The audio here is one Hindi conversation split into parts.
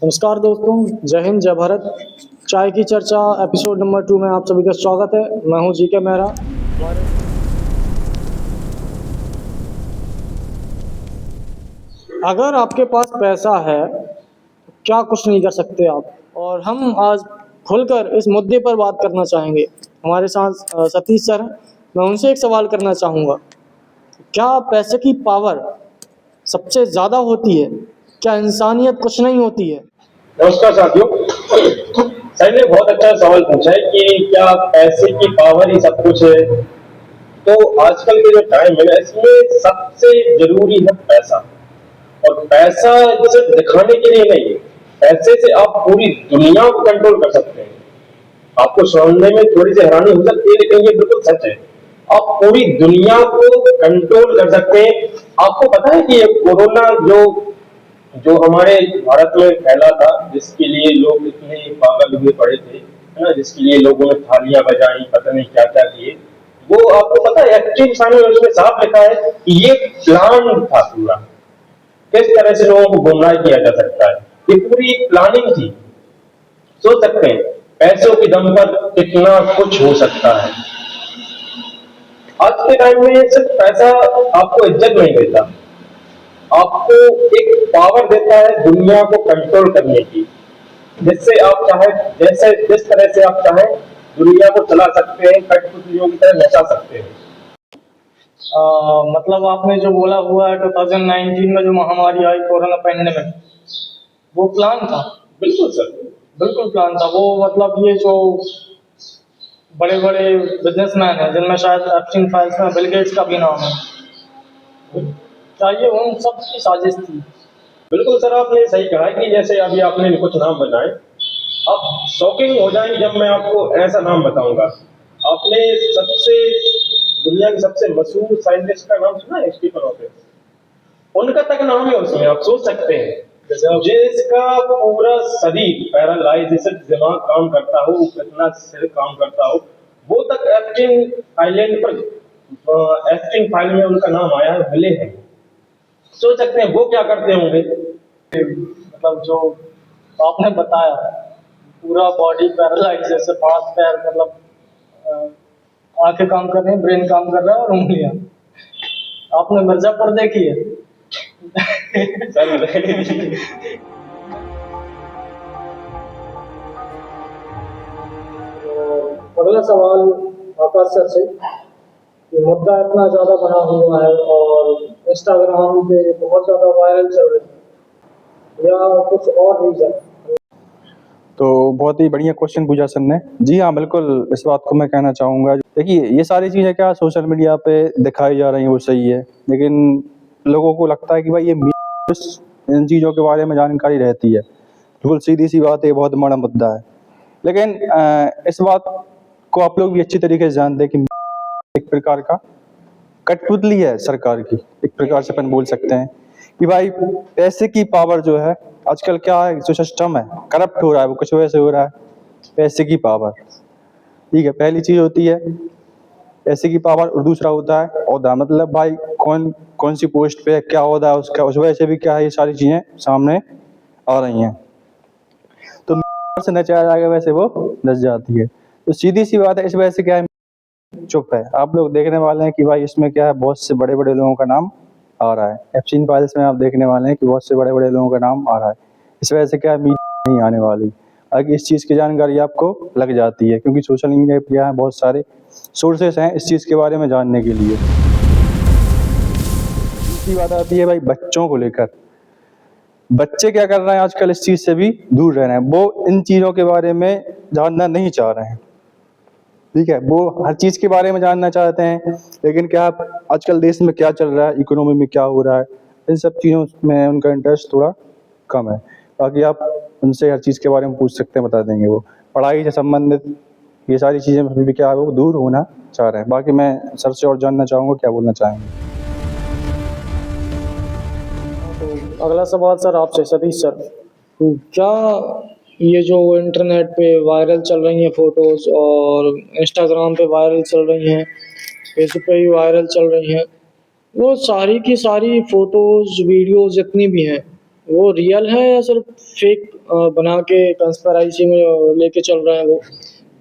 नमस्कार दोस्तों, जय हिंद, जय भारत। चाय की चर्चा एपिसोड नंबर 2 में आप सभी का स्वागत है। मैं हूं जीके मेहरा। अगर आपके पास पैसा है तो क्या कुछ नहीं कर सकते आप। और हम आज खुलकर इस मुद्दे पर बात करना चाहेंगे। हमारे साथ सतीश सर हैं। मैं उनसे एक सवाल करना चाहूँगा, क्या पैसे की पावर सबसे ज़्यादा होती है? क्या इंसानियत कुछ नहीं होती है? नमस्कार साथियों। सर ने बहुत अच्छा सवाल पूछा है कि क्या पैसे की पावर ही सब कुछ है। तो आजकल के जो टाइम है ना, इसमें सबसे जरूरी है पैसा। और पैसा सिर्फ दिखाने के लिए नहीं, पैसे से आप पूरी दुनिया को कंट्रोल कर सकते हैं। आपको सुनने में थोड़ी सी हैरानी हो सकती है, लेकिन ये बिल्कुल सच है। आप पूरी दुनिया को कंट्रोल कर सकते हैं। आपको पता है कि ये कोरोना जो जो हमारे भारत में फैला था, जिसके लिए लोग इतने पागल हुए पड़े थे, है ना, जिसके लिए लोगों ने थालियां बजाई, पता नहीं क्या क्या किए। वो आपको पता है, एक्टिव साइंस में उसमें साफ लिखा है कि ये प्लान था पूरा। किस तरह से लोगों को गुमराह किया जा सकता है, ये पूरी प्लानिंग थी। सोच सकते हैं पैसों के दम पर कितना कुछ हो सकता है। आज के टाइम में सिर्फ पैसा आपको इज्जत नहीं देता, आपको एक पावर देता है दुनिया को कंट्रोल करने की, जिससे आप चाहे जैसे जिस तरह से आप चाहें दुनिया को चला सकते हैं, कठपुतलियों की तरह नचा सकते हैं। मतलब आपने जो बोला हुआ है 2019 में जो महामारी आई, कोरोना पैंडेमिक, वो प्लान था। बिल्कुल सर। बिल्कुल प्लान था वो। मतलब ये जो बड़े बड़े बिजनेसमैन हैं, जिनमें शायद एप्स्टीन फाइल्स में बिल गेट्स का भी नाम है, क्या ये उन सब की साजिश थी? बिल्कुल सर, आपने सही कहा है कि जैसे अभी आपने कुछ नाम बताए, आप शॉकिंग हो जाएंगे जब मैं आपको ऐसा नाम बताऊंगा। आपने सबसे दुनिया के सबसे मशहूर साइंटिस्ट का नाम सुना है, स्टीफन हॉकिंस? उनका तक नाम है उसमें। आप सोच सकते हैं जिसका पूरा शरीर पैरालाइज, जैसे दिमाग काम करता हो, कितना सिर काम करता हो, वो तक एप्स्टीन आइलैंड पर एप्स्टीन फाइल में उनका नाम आया है, मिले हैं। सोच सकते हैं वो क्या करते होंगे। मतलब जो आपने बताया, पूरा बॉडी पैरालाइज, जैसे हाथ पैर, मतलब आंखें काम कर रही हैं, ब्रेन काम कर रहा है और उंगलियां। आपने मिर्जापुर देखी है? सर अगला सवाल आकाश सर से, कि मुद्दा इतना ज़्यादा बना हुआ है और इंस्टाग्राम पे बहुत ज़्यादा वायरल चल रही है, या कुछ और रीजन? तो बहुत ही बढ़िया क्वेश्चन पूछा सर ने। जी हाँ, बिल्कुल इस बात को मैं कहना चाहूँगा। देखिए, ये सारी चीज़ें क्या सोशल मीडिया पे दिखाई जा रही हैं वो सही है, लेकिन लोगों को लगता है कि भाई ये इन चीज़ों के बारे में जानकारी रहती है। बिल्कुल सीधी सी बात है, ये बहुत बड़ा मुद्दा है। लेकिन इस बात को आप लोग भी अच्छी तरीके से जानते हैं कि एक प्रकार का कठपुतली है सरकार की, एक प्रकार से अपन बोल सकते हैं कि भाई पैसे की पावर जो है आजकल क्या है, जो सिस्टम है करप्ट हो रहा है, वो कुछ वजह से हो रहा है। पैसे की पावर, ठीक है, पहली चीज होती है पैसे की पावर, और दूसरा होता है ओहदा। मतलब भाई कौन कौन सी पोस्ट पे क्या ओहदा है उसका, उस वजह से भी क्या है ये सारी चीजें सामने आ रही हैं। तो से नचाया जाएगा वैसे वो नच जाती है। तो सीधी सी बात है, इस वजह से क्या है चुप है। आप लोग देखने वाले हैं कि भाई इसमें क्या है, बहुत से बड़े बड़े लोगों का नाम आ रहा है। एप्स्टीन फाइल्स में आप देखने वाले हैं कि बहुत से बड़े बड़े लोगों का नाम आ रहा है। इस वजह से क्या है, मीडिया नहीं आने वाली। आगे इस चीज़ की जानकारी आपको लग जाती है, क्योंकि सोशल मीडिया पे यहाँ बहुत सारे सोर्सेस हैं इस चीज़ के बारे में जानने के लिए। दूसरी बात आती है भाई बच्चों को लेकर। बच्चे क्या कर रहे हैं आजकल, इस चीज़ से भी दूर रह रहे हैं। वो इन चीज़ों के बारे में जानना नहीं चाह रहे हैं, ठीक है। वो हर चीज़ के बारे में जानना चाहते हैं, लेकिन क्या आजकल देश में क्या चल रहा है, इकोनॉमी में क्या हो रहा है, इन सब चीज़ों में उनका इंटरेस्ट थोड़ा कम है। बाकी आप उनसे हर चीज़ के बारे में पूछ सकते हैं, बता देंगे वो। पढ़ाई से संबंधित ये सारी चीज़ें में भी क्या है, वो दूर होना चाह रहे हैं। बाकी मैं सर से और जानना चाहूँगा क्या बोलना चाहेंगे। तो अगला सवाल सर आपसे, सतीश सर, क्या ये जो इंटरनेट पे वायरल चल रही हैं फ़ोटोज़, और इंस्टाग्राम पे वायरल चल रही हैं, फेसबुक पे भी वायरल चल रही हैं, वो सारी की सारी फ़ोटोज़ वीडियोज़ जितनी भी हैं, वो रियल है या सिर्फ फेक बना के कंस्पिरेसी में लेके चल रहे हैं वो?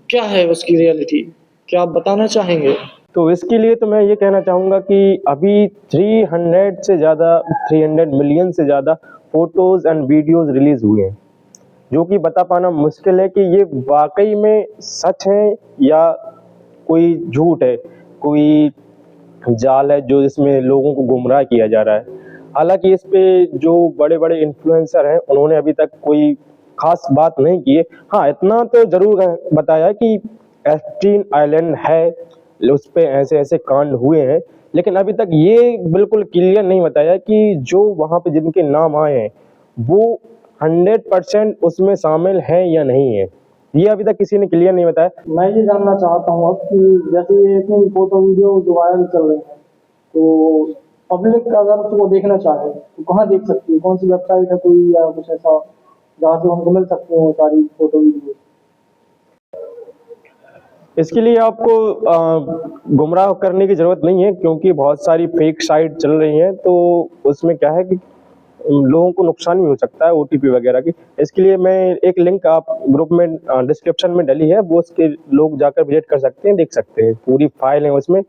क्या है उसकी रियलिटी? क्या आप बताना चाहेंगे? तो इसके लिए तो मैं ये कहना चाहूँगा कि अभी 300 मिलियन से ज़्यादा फोटोज़ एंड वीडियोज़ रिलीज़ हुए हैं, जो कि बता पाना मुश्किल है कि ये वाकई में सच है या कोई झूठ है, कोई जाल है जो इसमें लोगों को गुमराह किया जा रहा है। हालांकि इस पे जो बड़े बड़े इन्फ्लुएंसर हैं उन्होंने अभी तक कोई खास बात नहीं की है। हाँ, इतना तो जरूर बताया कि एप्स्टीन आइलैंड है, उस पे ऐसे ऐसे कांड हुए हैं, लेकिन अभी तक ये बिल्कुल क्लियर नहीं बताया कि जो वहाँ पे जिनके नाम आए हैं वो 100% उसमें शामिल है या नहीं है, ये अभी तक किसी ने क्लियर नहीं बताया। मैं ये जानना चाहता हूँ अब कि जैसे ये इतनी फोटो वीडियो जो वायरल चल रही हैं, तो पब्लिक अगर उसको देखना चाहे तो कहाँ देख सकती है? कौन सी वेबसाइट है कोई या कुछ ऐसा जहाँ से उनको मिल सकती है वो सारी फोटो वीडियो? इसके लिए आपको गुमराह करने की ज़रूरत नहीं है, क्योंकि बहुत सारी फेक साइट चल रही हैं, तो उसमें क्या है कि लोगों को नुकसान भी हो सकता है OTP वगैरह की। इसके लिए मैं एक लिंक आप ग्रुप में डिस्क्रिप्शन में डली है, वो उसके लोग जाकर विजिट कर सकते हैं, देख सकते हैं, पूरी फाइल है उसमें।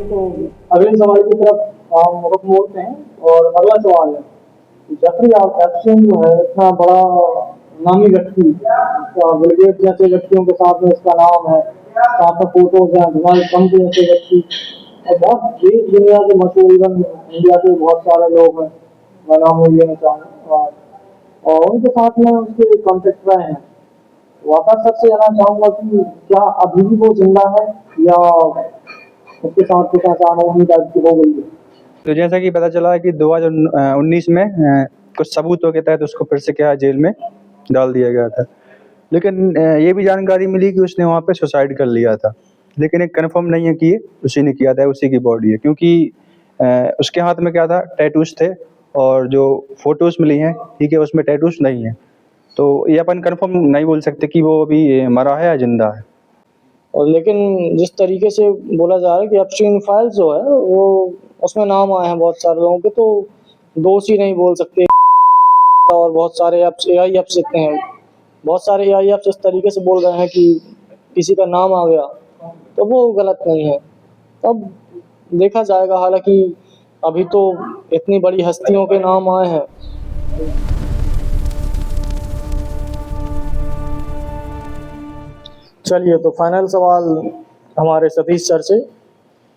तो अगले सवाल की तरफ हम रुख मोड़ते हैं और अगला सवाल है कि जेफरी एप्स्टीन जो है इतना बड़ा नामी व्यक्ति, बिल गेट्स जैसे व्यक्तियों के साथ में इसका नाम है, साथ में फोटोज हैं, डोनाल्ड ट्रंप जैसे व्यक्ति और बहुत देश दुनिया के मशहूर, इवन इंडिया के बहुत सारे लोग हैं, मैं नाम वो लेना चाहूँगा, और उनके साथ में उसके कॉन्टेक्ट रहे हैं। वापस सबसे जानना चाहूँगा कि क्या अभी भी वो जिंदा है या उसके साथ कुछ ऐसा अनहोनी टाइप की हो गई है? तो जैसा कि पता चला है कि 2019 में कुछ सबूतों के तहत उसको फिर से क्या है, जेल में डाल दिया गया था। लेकिन ये भी जानकारी मिली कि उसने वहाँ पे सुसाइड कर लिया था, लेकिन एक कंफर्म नहीं है कि ये उसी ने किया था, उसी की बॉडी है, क्योंकि उसके हाथ में क्या था, टैटूज थे, और जो फोटोज मिली हैं, ठीक है, उसमें टैटूज नहीं है, तो ये अपन कंफर्म नहीं बोल सकते कि वो अभी मरा है या जिंदा है। और लेकिन जिस तरीके से बोला जा रहा है कि एप्स्टीन फाइल्स जो है वो उसमें नाम आए हैं बहुत सारे लोगों के, तो दोषी नहीं बोल सकते। और बहुत सारे ऐप्स, AI ऐप्स इतने हैं, बहुत सारे AI ऐप्स इस तरीके से बोल रहे हैं कि किसी का नाम आ गया, तो वो गलत नहीं है। अब देखा जाएगा, हालांकि अभी तो इतनी बड़ी हस्तियों के नाम आए हैं। चलिए, तो फाइनल सवाल हमारे सतीश सर से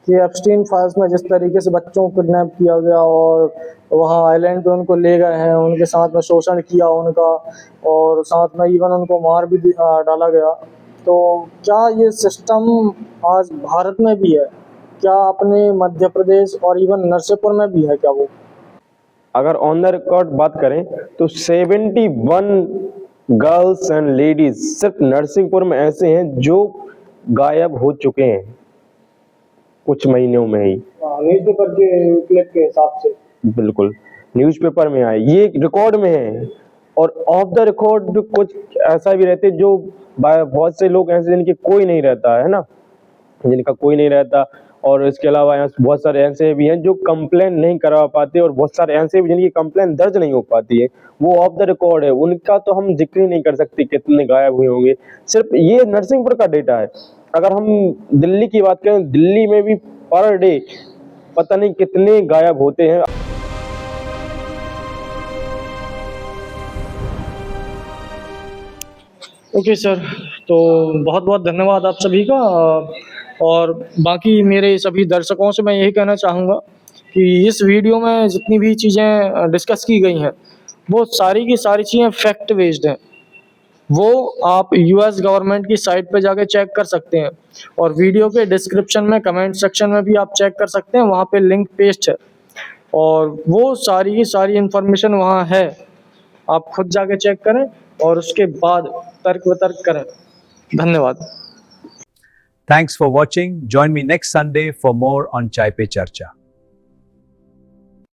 कि एप्स्टीन फाइल्स में जिस तरीके से बच्चों को किडनैप किया गया और वहाँ आइलैंड पे उनको ले गए हैं, उनके साथ में शोषण किया उनका, और साथ में इवन उनको मार भी डाला गया, तो क्या ये सिस्टम आज भारत में भी है? क्या अपने मध्य प्रदेश और इवन नरसिंहपुर में भी है क्या वो? अगर ऑन द रिकॉर्ड बात करें तो 71 गर्ल्स एंड लेडीज सिर्फ नरसिंहपुर में ऐसे हैं जो गायब हो चुके हैं कुछ महीनों में ही। न्यूज़पेपर के क्लिप के हिसाब से बिल्कुल, न्यूज़पेपर में आए, ये रिकॉर्ड में है। और ऑफ द रिकॉर्ड कुछ ऐसा भी रहते जो बहुत से लोग ऐसे जिनके कोई नहीं रहता है ना, जिनका कोई नहीं रहता, और इसके अलावा यहाँ बहुत सारे ऐसे भी हैं जो कंप्लेन नहीं करवा पाते, और बहुत सारे ऐसे भी जिनकी कंप्लेन दर्ज नहीं हो पाती है, वो ऑफ द रिकॉर्ड है, उनका तो हम जिक्र ही नहीं कर सकते कितने गायब हुए होंगे। सिर्फ ये नरसिंहपुर का डेटा है। अगर हम दिल्ली की बात करें, दिल्ली में भी पर डे पता नहीं कितने गायब होते हैं। ओके सर, तो बहुत बहुत धन्यवाद आप सभी का। और बाकी मेरे सभी दर्शकों से मैं यही कहना चाहूँगा कि इस वीडियो में जितनी भी चीज़ें डिस्कस की गई हैं वो सारी की सारी चीज़ें फैक्ट बेस्ड हैं। वो आप US गवर्नमेंट की साइट पे जाके चेक कर सकते हैं, और वीडियो के डिस्क्रिप्शन में कमेंट सेक्शन में भी आप चेक कर सकते हैं, वहाँ पे लिंक पेस्ट है और वो सारी की सारी इन्फॉर्मेशन वहाँ है। आप खुद जाके चेक करें और उसके बाद तर्क वितर्क करें। धन्यवाद। Thanks for watching. Join me next Sunday for more on Chai Pe Charcha.